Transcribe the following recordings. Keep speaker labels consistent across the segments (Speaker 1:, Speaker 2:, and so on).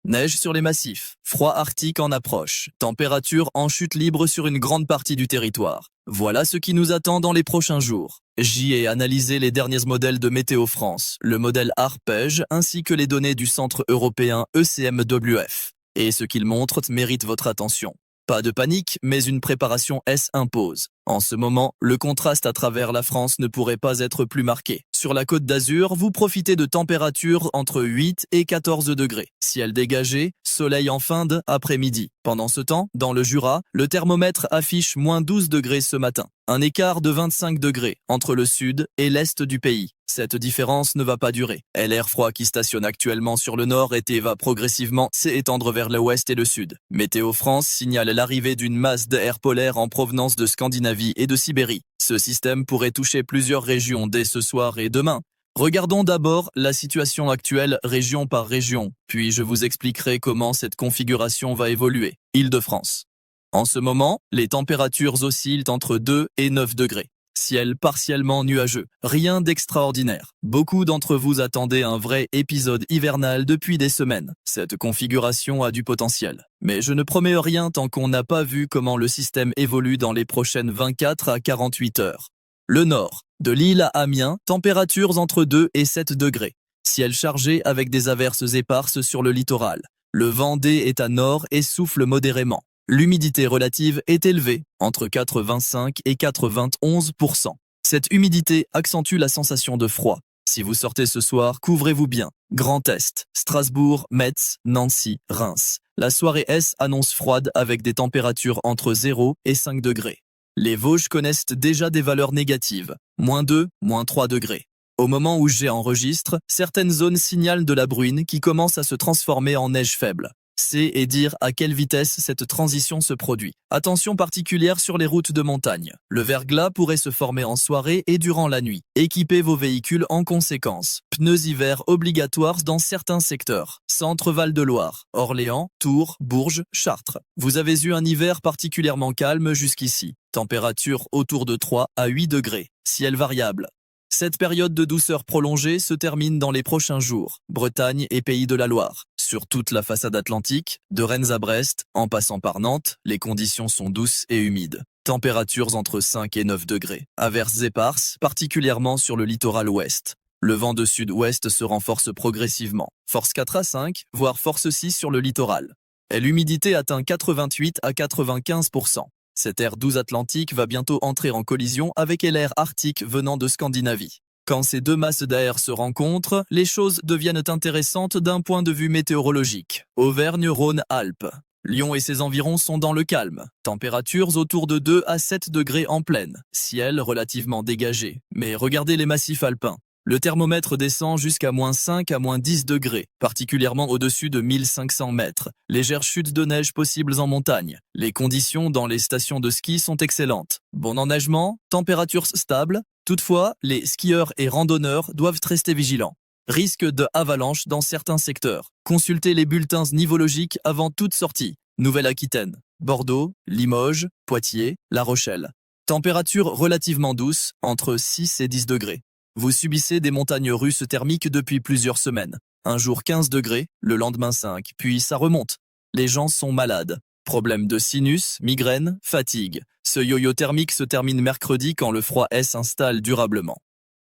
Speaker 1: Neige sur les massifs, froid arctique en approche, température en chute libre sur une grande partie du territoire. Voilà ce qui nous attend dans les prochains jours. J'y ai analysé les derniers modèles de Météo France, le modèle Arpège ainsi que les données du Centre européen ECMWF. Et ce qu'ils montrent mérite votre attention. Pas de panique, mais une préparation s'impose. En ce moment, le contraste à travers la France ne pourrait pas être plus marqué. Sur la Côte d'Azur, vous profitez de températures entre 8 et 14 degrés. Ciel dégagé, soleil en fin d'après-midi. Pendant ce temps, dans le Jura, le thermomètre affiche moins 12 degrés ce matin. Un écart de 25 degrés entre le sud et l'est du pays. Cette différence ne va pas durer. Et l'air froid qui stationne actuellement sur le nord et va progressivement s'étendre vers l'ouest et le sud. Météo France signale l'arrivée d'une masse d'air polaire en provenance de Scandinavie et de Sibérie. Ce système pourrait toucher plusieurs régions dès ce soir et demain. Regardons d'abord la situation actuelle région par région, puis je vous expliquerai comment cette configuration va évoluer. Île-de-France. En ce moment, les températures oscillent entre 2 et 9 degrés. Ciel partiellement nuageux, rien d'extraordinaire. Beaucoup d'entre vous attendaient un vrai épisode hivernal depuis des semaines. Cette configuration a du potentiel. Mais je ne promets rien tant qu'on n'a pas vu comment le système évolue dans les prochaines 24 à 48 heures. Le nord, de Lille à Amiens, températures entre 2 et 7 degrés. Ciel chargé avec des averses éparses sur le littoral. Le vent D est à nord et souffle modérément. L'humidité relative est élevée, entre 85 et 91%. Cette humidité accentue la sensation de froid. Si vous sortez ce soir, couvrez-vous bien. Grand Est, Strasbourg, Metz, Nancy, Reims. La soirée S annonce froide avec des températures entre 0 et 5 degrés. Les Vosges connaissent déjà des valeurs négatives, moins 2, moins 3 degrés. Au moment où j'enregistre, certaines zones signalent de la bruine qui commence à se transformer en neige faible. C'est et dire à quelle vitesse cette transition se produit. Attention particulière sur les routes de montagne. Le verglas pourrait se former en soirée et durant la nuit. Équipez vos véhicules en conséquence. Pneus hiver obligatoires dans certains secteurs. Centre Val-de-Loire, Orléans, Tours, Bourges, Chartres. Vous avez eu un hiver particulièrement calme jusqu'ici. Température autour de 3 à 8 degrés. Ciel variable. Cette période de douceur prolongée se termine dans les prochains jours. Bretagne et Pays de la Loire. Sur toute la façade atlantique, de Rennes à Brest, en passant par Nantes, les conditions sont douces et humides. Températures entre 5 et 9 degrés. Averses éparses, particulièrement sur le littoral ouest. Le vent de sud-ouest se renforce progressivement. Force 4 à 5, voire force 6 sur le littoral. Et l'humidité atteint 88 à 95%. Cet air doux atlantique va bientôt entrer en collision avec l'air arctique venant de Scandinavie. Quand ces deux masses d'air se rencontrent, les choses deviennent intéressantes d'un point de vue météorologique. Auvergne-Rhône-Alpes. Lyon et ses environs sont dans le calme. Températures autour de 2 à 7 degrés en plaine. Ciel relativement dégagé. Mais regardez les massifs alpins. Le thermomètre descend jusqu'à moins 5 à moins 10 degrés, particulièrement au-dessus de 1500 mètres. Légères chutes de neige possibles en montagne. Les conditions dans les stations de ski sont excellentes. Bon enneigement, températures stables. Toutefois, les skieurs et randonneurs doivent rester vigilants. Risque de avalanche dans certains secteurs. Consultez les bulletins nivologiques avant toute sortie. Nouvelle-Aquitaine, Bordeaux, Limoges, Poitiers, La Rochelle. Température relativement douce, entre 6 et 10 degrés. Vous subissez des montagnes russes thermiques depuis plusieurs semaines. Un jour 15 degrés, le lendemain 5, puis ça remonte. Les gens sont malades. Problèmes de sinus, migraine, fatigue. Ce yo-yo thermique se termine mercredi quand le froid s'installe durablement.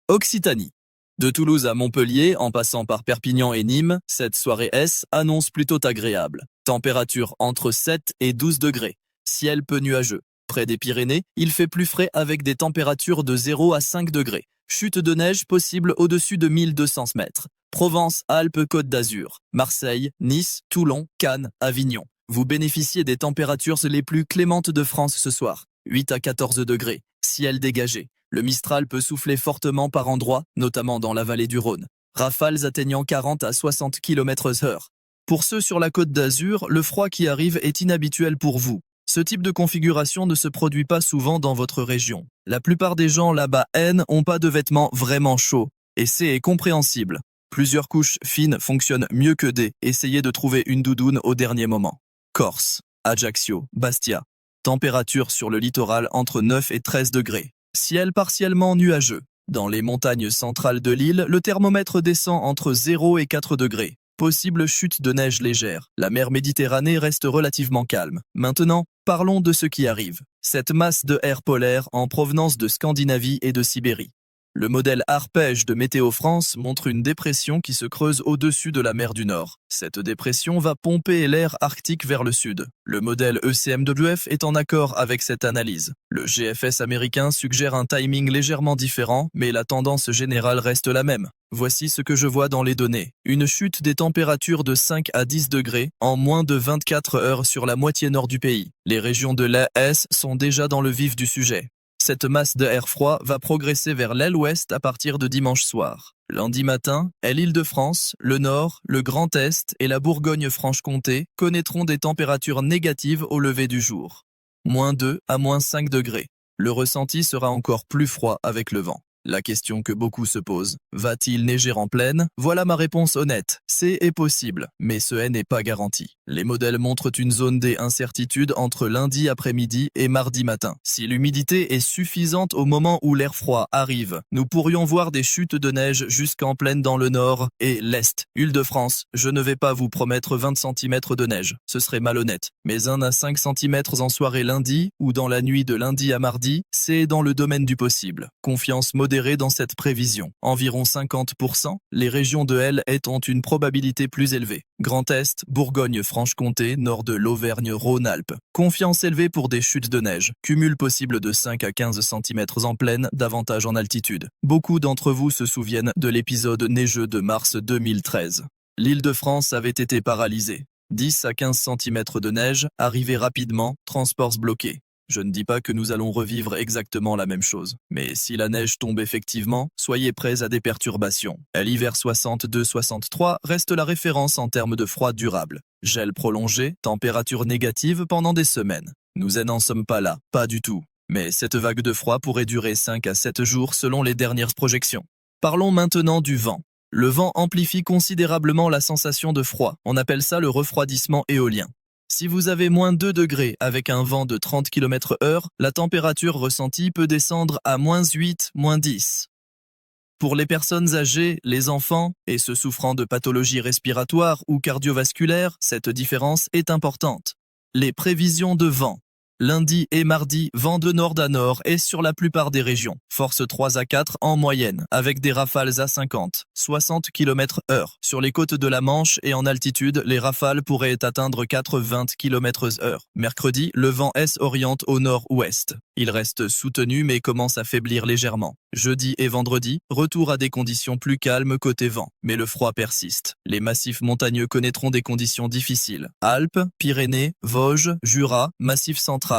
Speaker 1: Occitanie. De Toulouse à Montpellier, en passant par Perpignan et Nîmes, cette soirée S annonce plutôt agréable. Température entre 7 et 12 degrés. Ciel peu nuageux. Près des Pyrénées, il fait plus frais avec des températures de 0 à 5 degrés. Chute de neige possible au-dessus de 1200 mètres. Provence, Alpes, Côte d'Azur. Marseille, Nice, Toulon, Cannes, Avignon. Vous bénéficiez des températures les plus clémentes de France ce soir. 8 à 14 degrés. Ciel dégagé. Le Mistral peut souffler fortement par endroits, notamment dans la vallée du Rhône. Rafales atteignant 40 à 60 km/h. Pour ceux sur la Côte d'Azur, le froid qui arrive est inhabituel pour vous. Ce type de configuration ne se produit pas souvent dans votre région. La plupart des gens là-bas n'ont pas de vêtements vraiment chauds, et c'est compréhensible. Plusieurs couches fines fonctionnent mieux que des. Essayez de trouver une doudoune au dernier moment. Corse, Ajaccio, Bastia. Température sur le littoral entre 9 et 13 degrés. Ciel partiellement nuageux. Dans les montagnes centrales de l'île, le thermomètre descend entre 0 et 4 degrés. Possible chute de neige légère. La mer Méditerranée reste relativement calme. Maintenant, parlons de ce qui arrive. Cette masse de air polaire en provenance de Scandinavie et de Sibérie. Le modèle Arpège de Météo France montre une dépression qui se creuse au-dessus de la mer du Nord. Cette dépression va pomper l'air arctique vers le sud. Le modèle ECMWF est en accord avec cette analyse. Le GFS américain suggère un timing légèrement différent, mais la tendance générale reste la même. Voici ce que je vois dans les données. Une chute des températures de 5 à 10 degrés en moins de 24 heures sur la moitié nord du pays. Les régions de l'Est sont déjà dans le vif du sujet. Cette masse d'air froid va progresser vers l'aile ouest à partir de dimanche soir. Lundi matin, l'Île-de-France, le Nord, le Grand Est et la Bourgogne-Franche-Comté connaîtront des températures négatives au lever du jour. -2 à -5 degrés. Le ressenti sera encore plus froid avec le vent. La question que beaucoup se posent, va-t-il neiger en plaine? Voilà ma réponse honnête, c'est possible, mais ce n'est pas garanti. Les modèles montrent une zone d'incertitude entre lundi après-midi et mardi matin. Si l'humidité est suffisante au moment où l'air froid arrive, nous pourrions voir des chutes de neige jusqu'en plaine dans le nord et l'est. Île-de-France, je ne vais pas vous promettre 20 cm de neige, ce serait malhonnête. Mais 1 à 5 cm en soirée lundi ou dans la nuit de lundi à mardi, c'est dans le domaine du possible. Confiance modérée dans cette prévision. Environ 50%, les régions de L ont une probabilité plus élevée. Grand Est, Bourgogne-Franche-Comté, nord de l'Auvergne-Rhône-Alpes. Confiance élevée pour des chutes de neige. Cumul possible de 5 à 15 cm en plaine, davantage en altitude. Beaucoup d'entre vous se souviennent de l'épisode neigeux de mars 2013. L'Île-de-France avait été paralysée. 10 à 15 cm de neige, arrivée rapidement, transports bloqués. Je ne dis pas que nous allons revivre exactement la même chose, mais si la neige tombe effectivement, soyez prêts à des perturbations. L'hiver 62-63 reste la référence en termes de froid durable. Gel prolongé, température négative pendant des semaines. Nous n'en sommes pas là, pas du tout. Mais cette vague de froid pourrait durer 5 à 7 jours selon les dernières projections. Parlons maintenant du vent. Le vent amplifie considérablement la sensation de froid. On appelle ça le refroidissement éolien. Si vous avez -2 degrés avec un vent de 30 km/h, la température ressentie peut descendre à -8, -10. Pour les personnes âgées, les enfants et ceux souffrant de pathologies respiratoires ou cardiovasculaires, cette différence est importante. Les prévisions de vent. Lundi et mardi, vent de nord à nord et sur la plupart des régions. Force 3 à 4 en moyenne, avec des rafales à 50, 60 km/h. Sur les côtes de la Manche et en altitude, les rafales pourraient atteindre 4-20 km/h. Mercredi, le vent s'oriente au nord-ouest. Il reste soutenu mais commence à faiblir légèrement. Jeudi et vendredi, retour à des conditions plus calmes côté vent, mais le froid persiste. Les massifs montagneux connaîtront des conditions difficiles. Alpes, Pyrénées, Vosges, Jura, Massif central.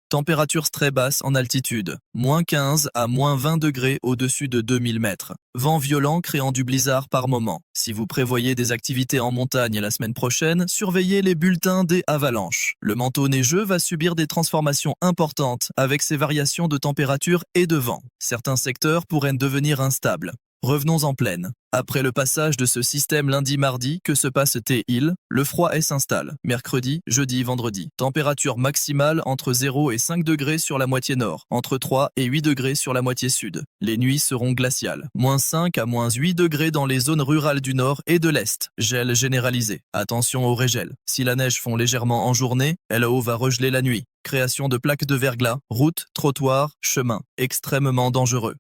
Speaker 1: Températures très basses en altitude, -15 à -20 degrés au-dessus de 2000 mètres. Vent violent créant du blizzard par moment. Si vous prévoyez des activités en montagne la semaine prochaine, surveillez les bulletins des avalanches. Le manteau neigeux va subir des transformations importantes avec ses variations de température et de vent. Certains secteurs pourraient devenir instables. Revenons en plaine. Après le passage de ce système lundi-mardi, que se passe-t-il? Le froid s'installe. Mercredi, jeudi, vendredi. Température maximale entre 0 et 5 degrés sur la moitié nord, entre 3 et 8 degrés sur la moitié sud. Les nuits seront glaciales. -5 à -8 degrés dans les zones rurales du nord et de l'est. Gel généralisé. Attention au régel. Si la neige fond légèrement en journée, l'eau va regeler la nuit. Création de plaques de verglas, routes, trottoirs, chemins. Extrêmement dangereux.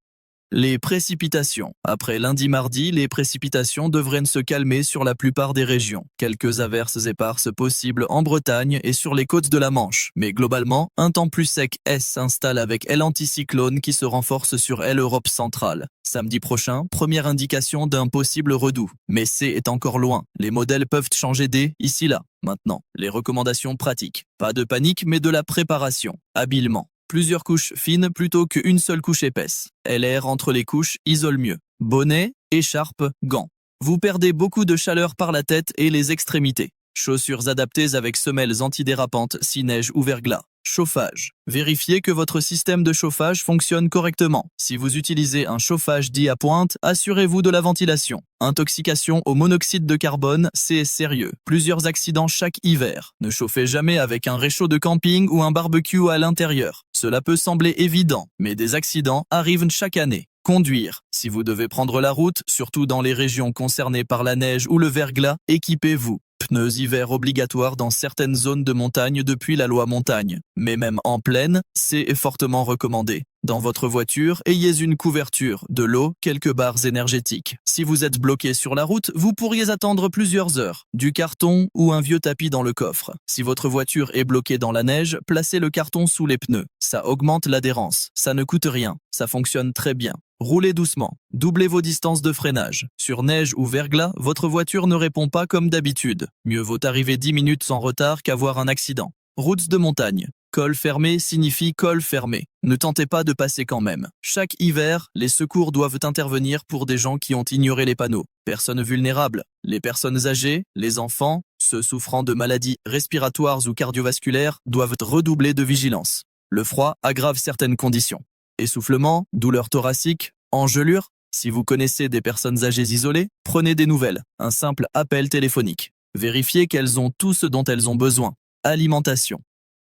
Speaker 1: Les précipitations. Après lundi-mardi, les précipitations devraient se calmer sur la plupart des régions. Quelques averses éparses possibles en Bretagne et sur les côtes de la Manche. Mais globalement, un temps plus sec s'installe avec l'anticyclone qui se renforce sur l'Europe centrale. Samedi prochain, première indication d'un possible redout. Mais c'est encore loin. Les modèles peuvent changer ici là. Maintenant, les recommandations pratiques. Pas de panique, mais de la préparation. Habilement. Plusieurs couches fines plutôt qu'une seule couche épaisse. L'air entre les couches isole mieux. Bonnet, écharpe, gants. Vous perdez beaucoup de chaleur par la tête et les extrémités. Chaussures adaptées avec semelles antidérapantes si neige ou verglas. Chauffage. Vérifiez que votre système de chauffage fonctionne correctement. Si vous utilisez un chauffage dit à pointe, assurez-vous de la ventilation. Intoxication au monoxyde de carbone, c'est sérieux. Plusieurs accidents chaque hiver. Ne chauffez jamais avec un réchaud de camping ou un barbecue à l'intérieur. Cela peut sembler évident, mais des accidents arrivent chaque année. Conduire. Si vous devez prendre la route, surtout dans les régions concernées par la neige ou le verglas, équipez-vous. Pneus hiver obligatoires dans certaines zones de montagne depuis la loi montagne. Mais même en plaine, c'est fortement recommandé. Dans votre voiture, ayez une couverture, de l'eau, quelques barres énergétiques. Si vous êtes bloqué sur la route, vous pourriez attendre plusieurs heures. Du carton ou un vieux tapis dans le coffre. Si votre voiture est bloquée dans la neige, placez le carton sous les pneus. Ça augmente l'adhérence. Ça ne coûte rien. Ça fonctionne très bien. Roulez doucement. Doublez vos distances de freinage. Sur neige ou verglas, votre voiture ne répond pas comme d'habitude. Mieux vaut arriver 10 minutes en retard qu'avoir un accident. Routes de montagne. Col fermé signifie col fermé. Ne tentez pas de passer quand même. Chaque hiver, les secours doivent intervenir pour des gens qui ont ignoré les panneaux. Personnes vulnérables, les personnes âgées, les enfants, ceux souffrant de maladies respiratoires ou cardiovasculaires doivent redoubler de vigilance. Le froid aggrave certaines conditions. Essoufflement, douleurs thoraciques, engelures. Si vous connaissez des personnes âgées isolées, prenez des nouvelles. Un simple appel téléphonique. Vérifiez qu'elles ont tout ce dont elles ont besoin. Alimentation.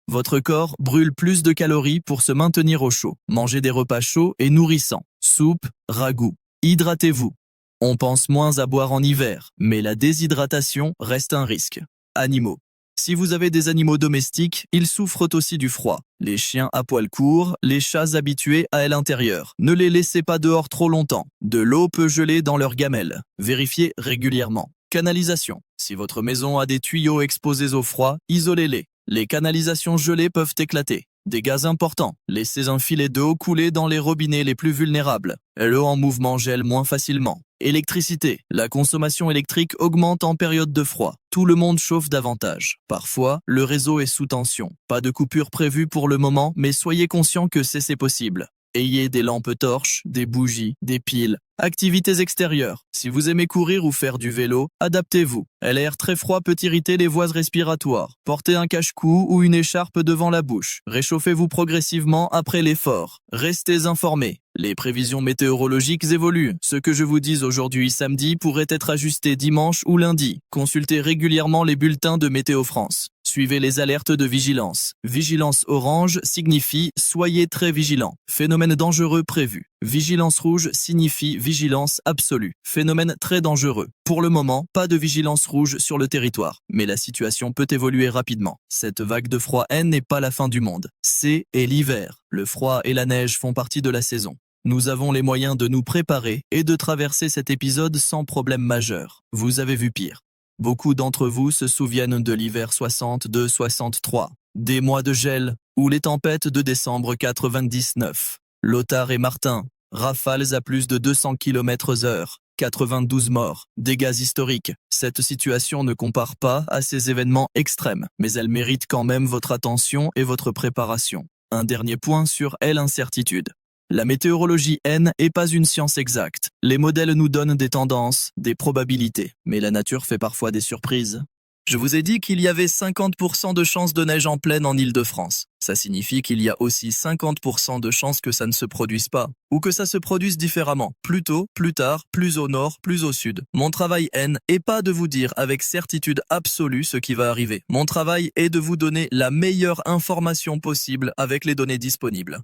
Speaker 1: Votre corps brûle plus de calories pour se maintenir au chaud. Mangez des repas chauds et nourrissants. Soupe, ragoût. Hydratez-vous. On pense moins à boire en hiver, mais la déshydratation reste un risque. Animaux. Si vous avez des animaux domestiques, ils souffrent aussi du froid. Les chiens à poil court, les chats habitués à l'intérieur. Ne les laissez pas dehors trop longtemps. De l'eau peut geler dans leurs gamelles. Vérifiez régulièrement. Canalisation. Si votre maison a des tuyaux exposés au froid, isolez-les. Les canalisations gelées peuvent éclater. Des gaz importants. Laissez un filet d'eau couler dans les robinets les plus vulnérables. L'eau en mouvement gèle moins facilement. Électricité. La consommation électrique augmente en période de froid. Tout le monde chauffe davantage. Parfois, le réseau est sous tension. Pas de coupure prévue pour le moment, mais soyez conscient que c'est possible. Ayez des lampes torches, des bougies, des piles. Activités extérieures. Si vous aimez courir ou faire du vélo, adaptez-vous. L'air très froid peut irriter les voies respiratoires. Portez un cache-cou ou une écharpe devant la bouche. Réchauffez-vous progressivement après l'effort. Restez informés. Les prévisions météorologiques évoluent. Ce que je vous dis aujourd'hui samedi pourrait être ajusté dimanche ou lundi. Consultez régulièrement les bulletins de Météo France. Suivez les alertes de vigilance. Vigilance orange signifie « soyez très vigilants ». Phénomène dangereux prévu. Vigilance rouge signifie vigilance absolue. Phénomène très dangereux. Pour le moment, pas de vigilance rouge sur le territoire, mais la situation peut évoluer rapidement. Cette vague de froid n'est pas la fin du monde. C'est l'hiver. Le froid et la neige font partie de la saison. Nous avons les moyens de nous préparer et de traverser cet épisode sans problème majeur. Vous avez vu pire. Beaucoup d'entre vous se souviennent de l'hiver 62-63, des mois de gel ou les tempêtes de décembre 99. Lothar et Martin, rafales à plus de 200 km/h, 92 morts, dégâts historiques. Cette situation ne compare pas à ces événements extrêmes, mais elle mérite quand même votre attention et votre préparation. Un dernier point sur l'incertitude. La météorologie n'est pas une science exacte. Les modèles nous donnent des tendances, des probabilités, mais la nature fait parfois des surprises. Je vous ai dit qu'il y avait 50% de chances de neige en plaine en Île-de-France. Ça signifie qu'il y a aussi 50% de chances que ça ne se produise pas, ou que ça se produise différemment, plus tôt, plus tard, plus au nord, plus au sud. Mon travail n'est pas de vous dire avec certitude absolue ce qui va arriver. Mon travail est de vous donner la meilleure information possible avec les données disponibles.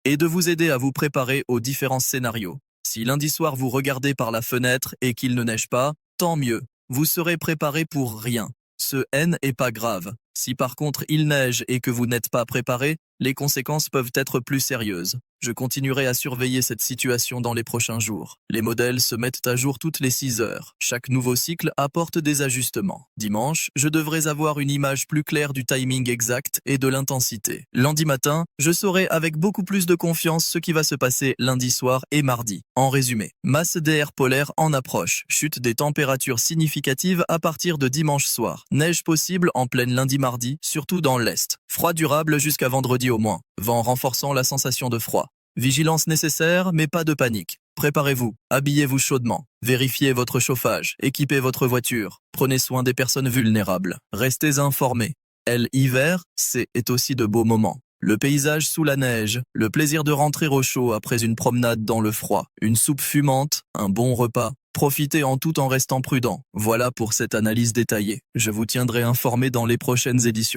Speaker 1: Et de vous aider à vous préparer aux différents scénarios. Si lundi soir vous regardez par la fenêtre et qu'il ne neige pas, tant mieux. Vous serez préparé pour rien. Ce n'est pas grave. Si par contre il neige et que vous n'êtes pas préparé, les conséquences peuvent être plus sérieuses. Je continuerai à surveiller cette situation dans les prochains jours. Les modèles se mettent à jour toutes les 6 heures. Chaque nouveau cycle apporte des ajustements. Dimanche, je devrais avoir une image plus claire du timing exact et de l'intensité. Lundi matin, je saurai avec beaucoup plus de confiance ce qui va se passer lundi soir et mardi. En résumé, masse d'air polaire en approche. Chute des températures significatives à partir de dimanche soir. Neige possible en pleine lundi-mardi, surtout dans l'Est. Froid durable jusqu'à vendredi au moins. Vent renforçant la sensation de froid. Vigilance nécessaire, mais pas de panique. Préparez-vous, habillez-vous chaudement, vérifiez votre chauffage, équipez votre voiture, prenez soin des personnes vulnérables, restez informés. L'hiver, c'est aussi de beaux moments. Le paysage sous la neige, le plaisir de rentrer au chaud après une promenade dans le froid, une soupe fumante, un bon repas. Profitez tout en restant prudent. Voilà pour cette analyse détaillée. Je vous tiendrai informé dans les prochaines éditions.